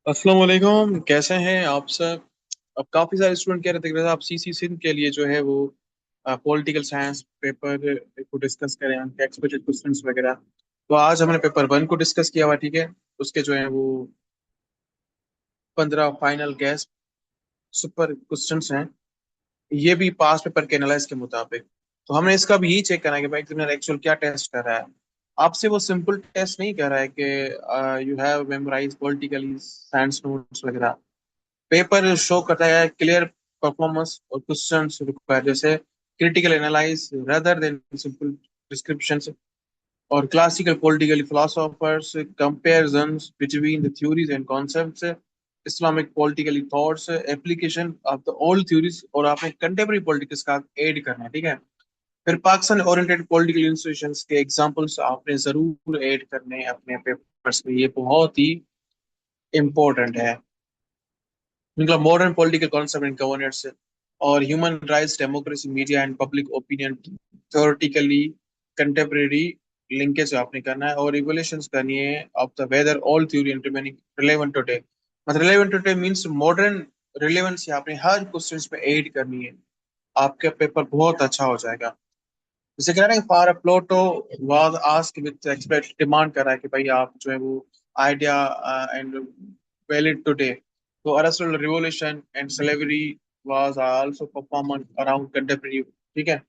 अस्सलाम वालेकुम, कैसे हैं आप सब। अब काफी सारे स्टूडेंट कह रहे थे कि आप सीसी सिंध के लिए जो है वो पॉलिटिकल साइंस पेपर को डिस्कस करें, उनके एक्सपेक्टेड क्वेश्चंस वगैरह। तो आज हमने पेपर 1 को डिस्कस किया हुआ, ठीक है। उसके जो है वो 15 फाइनल गैस सुपर क्वेश्चंस हैं। ये भी पास पेपर के एनालाइज के मुताबिक। तो हमने इसका भी यही चेक करना है कि भाई एग्जामिनर एक्चुअल क्या टेस्ट कर रहा है। आपसे वो सिंपल टेस्ट नहीं कर रहा है कि you have memorize politically science notes वगैरह। पेपर शो करता है क्लियर परफॉर्मेंस और क्वेश्चंस रिक्वायर, जैसे critical analyze rather than simple descriptions, और classical political philosophers comparisons between the theories and concepts, Islamic political thoughts, application of the old theories, और आपने contemporary politics का add करना है, ठीक है। फिर पाकिस्तान ओरिएंटेड पॉलिटिकल इंस्टीट्यूशंस के एग्जांपल्स आपने जरूर ऐड करने हैं अपने पेपर्स में, ये बहुत ही इंपॉर्टेंट है। मतलब modern political concept and governance और human rights, democracy, media and public opinion, theoretically contemporary linkage आपने करना है, और इवोल्यूशंस करनी है of the weather all theory and remaining relevant today. मतलब relevant today means modern relevance आपने हर क्वेश्चंस में ऐड करनी है। आपका पेपर बहुत अच्छा हो जाएगा। जैसे कह रहे हैं for प्लोटो was asked with expect, demand कर रहा है कि भाई आप जो है वो आइडिया एंड वैलिड टुडे। तो Aristotle revolution and slavery was also performance around contemporary, ठीक है।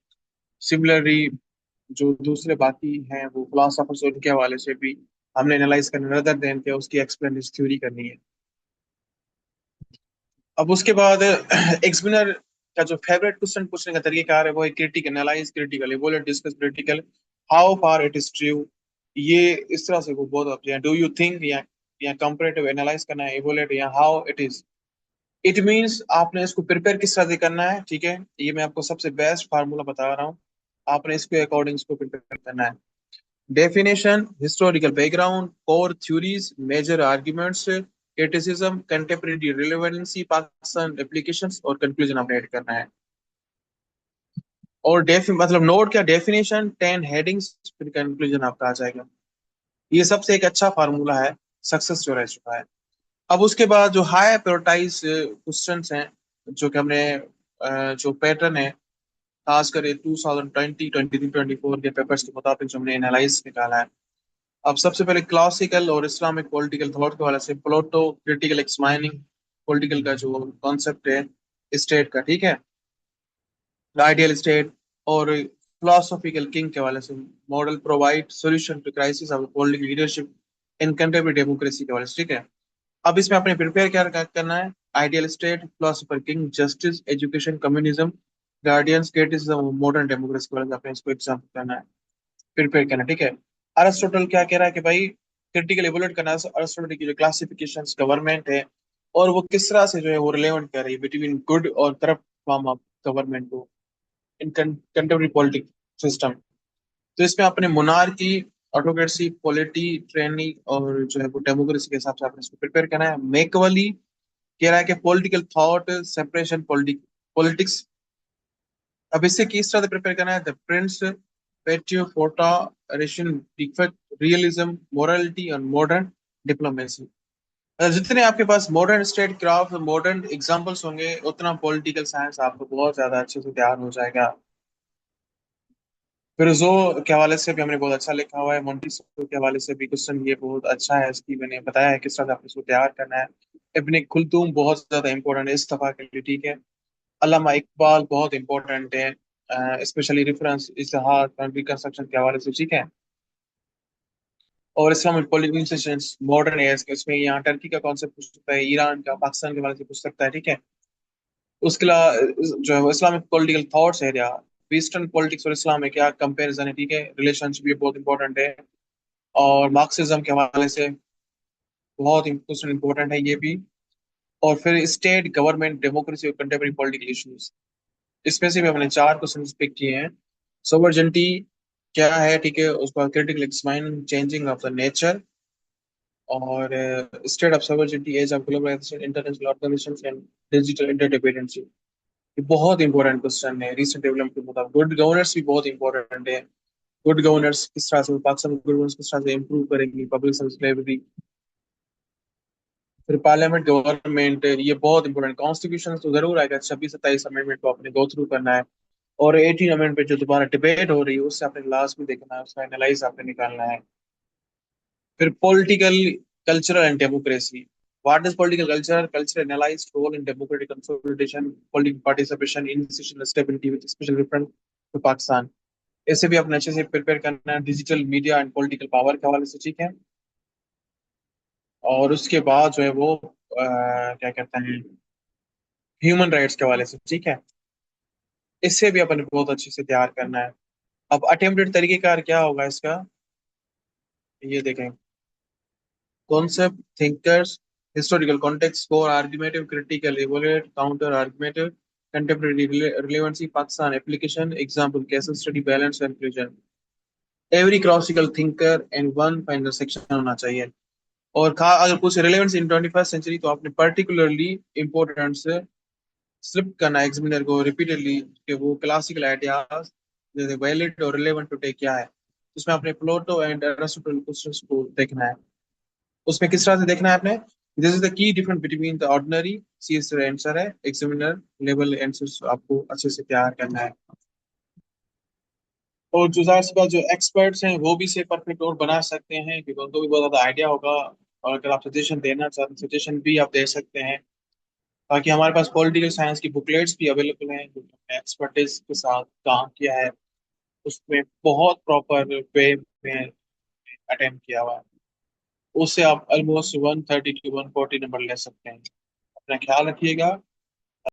सिमिलरली जो दूसरे बाकी हैं वो फिलोसोफर्स, उनके हवाले से भी हमने एनालाइज करना रदर देन के उसकी एक्सप्लेनेशन थ्योरी करनी है। अब उसके बाद एग्जामिनर का जो फेवरेट क्वेश्चन पूछने का तरीका है वो है critical analyse, critical evolute, discuss, critical how far it is true. ये इस तरह से वो बहुत होते हैं, डू यू थिंक, या कंपैरेटिव एनालाइज करना है, इवोल्यूट, या how it is. It means आपने इसको प्रिपेयर किस तरह से करना है, ठीक है। ये मैं आपको सबसे बेस्ट फार्मूला बता रहा हूँ। आपने इसके अकॉर्डिंग इसको प्रिपेयर करना है। Definition, historical background, core theories, major arguments, criticism, contemporary relevancy, Pakistan applications, और कंक्लूजन आपने ऐड करना है। और डेफ मतलब नोट क्या, डेफिनेशन 10 हेडिंग्स, फिर कंक्लूजन आपका आ जाएगा। ये सबसे एक अच्छा फार्मूला है, सक्सेस जो रह चुका है। अब उसके बाद जो हाई प्रायोरिटाइज क्वेश्चंस हैं, जो कि हमने जो पैटर्न है खासकर 2020 23 24 के पेपर्स के मुताबिक जो हमने एनालाइज निकाला है। अब सबसे पहले क्लासिकल और इस्लामिक पॉलिटिकल थॉट के हवाले से प्लोटो क्रिटिकल एक्समाइनिंग पॉलिटिकल का जो कॉन्सेप्ट है स्टेट का, ठीक है, आइडियल स्टेट, और फिलोसॉफिकल किंग के हवाले से model provide solution to crisis of political leadership in contemporary democracy के हवाले से, ठीक है। अब इसमें आपने प्रिपेयर क्या करना है, ideal state, philosopher king, justice, education, communism, guardians, criticism, modern democracy के हवाले से आपने इसको एग्जाम करना है, प्रिपेयर करना है, ठीक है। अरिस्टोटल क्या कह रहा है कि भाई क्रिटिकल इवोल्यूट करना है। अरिस्टोटल की जो क्लासिफिकेशन गवर्नमेंट है, और वो किस तरह से जो है वो रिलेवेंट कर रही है बिटवीन गुड और करप्ट फॉर्म ऑफ गवर्नमेंट को इन कंटेम्प्रेरी पॉलिटिक्स सिस्टम। तो इसमें अपने मोनार्की, ऑटोक्रेसी, पॉलिटी, ट्रेनी, और जो है वो डेमोक्रेसी के हिसाब से आपने इसको प्रिपेयर करना है। मेकवली कह रहा है कि पॉलिटिकल थॉट सेपरेशन पॉलिटिक्स। अब इससे किस तरह से प्रिपेयर करना है, द प्रिंस, पेट्रियो फोर्टा, रेशियन डिफेक्ट, रियलिज्म, मोरालिटी और मॉडर्न डिप्लोमेसी। जितने आपके पास modern statecraft, modern examples होंगे, उतना पॉलिटिकल साइंस आपको बहुत ज्यादा अच्छे से तैयार हो जाएगा। फिर जो के हवाले से भी हमने बहुत अच्छा लिखा हुआ है, मोंटेसोरी के हवाले से भी क्वेश्चन ये बहुत अच्छा है, इसकी मैंने बताया है किस तरह से आपको इसको तैयार करना है। इब्न खुल्दूम बहुत ज्यादा इंपॉर्टेंट है इस दफा के लिए, ठीक है। अल्लामा इकबाल बहुत इंपॉर्टेंट है, स्पेशली रेफरेंस इतिहाद रिकंस्ट्रक्शन के हवाले से, ठीक है। और इस्लामिक पॉलिटिशियंस मॉडर्न एज के, इसमें यहाँ टर्की का कॉन्सेप्ट पूछ सकता है, ईरान का, पाकिस्तान के हवाले से पूछ सकता है, ठीक है। उसके अलावा जो है वो इस्लामिक पॉलिटिकल थॉट्स है, या वेस्टर्न पॉलिटिक्स और इस्लाम में क्या कंपैरिजन है, ठीक है। रिलेशनशिप ये बहुत इंपॉर्टेंट है। और मार्क्सिज्म के हवाले से बहुत क्वेश्चन इंपॉर्टेंट है ये भी। और फिर स्टेट गवर्नमेंट, डेमोक्रेसी और कंटेम्प्रेरी पॉलिटिकल इश्यूज, इसमें से भी हमने 4 क्वेश्चन पिक किए हैं। सोवर्जेंटी क्या है, ठीक है, उसका critical examining changing of the nature, और state of sovereignty, age of globalisation, international organisations and digital interdependence. ये बहुत इंपॉर्टेंट क्वेश्चन है रिसेंट डेवलपमेंट के मुताबिक। गुड गवर्नेंस भी बहुत इंपॉर्टेंट है। गुड गवर्नेंस किस तरह से पाकिस्तान गुड गवर्नेंस किस तरह से इंप्रूव करेंगी, पब्लिक सर्विस डिलीवरी। फिर पार्लियामेंट गवर्नमेंट, ये बहुत इंपॉर्टेंट। कॉन्स्टिट्यूशन तो जरूर आएगा, 26 27 अमेंडमेंट को आपने गो थ्रू करना है। और 18 अमेंडमेंट जो दोबारा डिबेट हो रही है उससे आपने लास्ट में देखना है, उसका एनालाइज आपने निकालना है। फिर political cultural and democracy. What is political culture? Culture analyse role in democratic consolidation, political participation, institutional stability with special reference to Pakistan. इसे भी अपने अच्छे से प्रिपेयर करना है, digital media and political power के हवाले से, ठीक है। और उसके बाद जो है वो क्या कहते हैं, ह्यूमन राइट्स के हवाले से, ठीक है। इससे भी अपन बहुत अच्छे से तैयार करना है। अब अटेम्प्टेड तरीकेकार क्या होगा इसका, ये देखें। Concept, thinkers, historical context, core, argumentative, critical, evaluate, counter argumentative, contemporary relevancy, Pakistan application, example, case study, balance, conclusion. Every classical thinker and one final section होना चाहिए। और खा अगर कुछ रिलेवेंस इन 21st सेंचुरी, तो आपने पर्टिकुलरली इम्पोर्टेंट स्लिप करना examiner को रिपीटेडली कि वो क्लासिकल आइडियाज जैसे वैलिड और रिलेवेंट टुडे क्या है। उसमें आपने प्लेटो एंड एरिस्टोटल क्वेश्चंस को देखना है। उसमें किस तरह से देखना है आपने, this is the key difference between the ordinary, C is answer है, एग्जामिनर लेवल आंसर्स आपको अच्छे से तैयार करना है। और जो जाहिर सी बात, जो एक्सपर्ट्स हैं वो भी इसे परफेक्ट और बना सकते हैं क्योंकि उनको भी बहुत ज्यादा आइडिया होगा। और अगर आप सजेशन देना चाहते हैं, सजेशन भी आप दे सकते हैं। बाकी हमारे पास पॉलिटिकल साइंस की बुकलेट्स भी अवेलेबल हैं जो हमने एक्सपर्टीज के साथ काम किया है, उसमें बहुत प्रॉपर वे में अटेम्प्ट किया हुआ है। उससे आप ऑलमोस्ट 130 to 140 नंबर ले सकते हैं। अपना ख्याल रखिएगा।